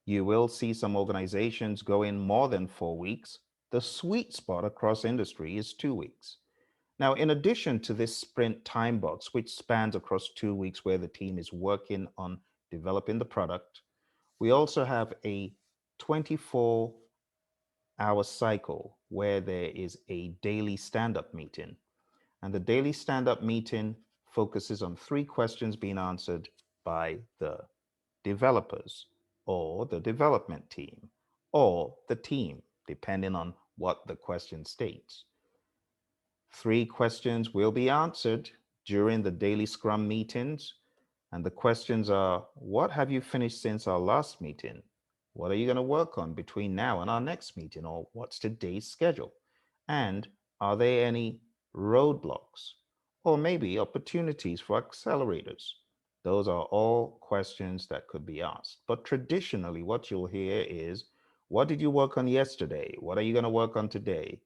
You will see some organizations go in more than 4 weeks. The sweet spot across industry is 2 weeks. Now, in addition to this sprint time box, which spans across 2 weeks where the team is working on developing the product, we also have a 24-hour cycle where there is a daily stand up meeting. And the daily stand up meeting focuses on three questions being answered by the developers or the development team or the team, depending on what the question states. Three questions will be answered during the daily Scrum meetings. And the questions are: what have you finished since our last meeting? What are you going to work on between now and our next meeting? Or what's today's schedule? And are there any roadblocks or maybe opportunities for accelerators? Those are all questions that could be asked. But traditionally, what you'll hear is: what did you work on yesterday? What are you going to work on today?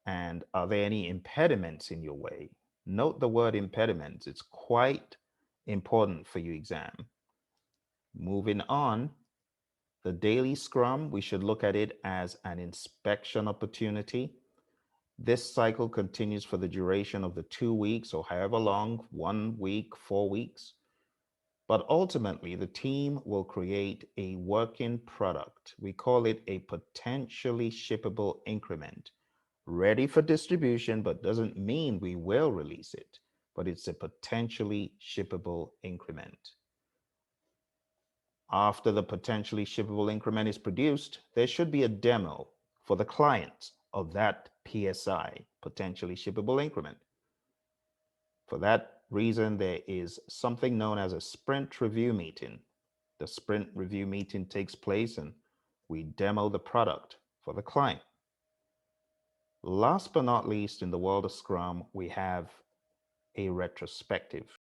And are there any impediments in your way? Note the word impediments, it's quite important for your exam. Moving on, the daily scrum, we should look at it as an inspection opportunity. This cycle continues for the duration of the 2 weeks or however long, 1 week, 4 weeks. But ultimately, the team will create a working product. We call it a potentially shippable increment, ready for distribution, but doesn't mean we will release it, but it's a potentially shippable increment. After the potentially shippable increment is produced, there should be a demo for the client of that PSI, potentially shippable increment. For that reason, there is something known as a sprint review meeting. The sprint review meeting takes place and we demo the product for the client. Last but not least, in the world of Scrum, we have a retrospective.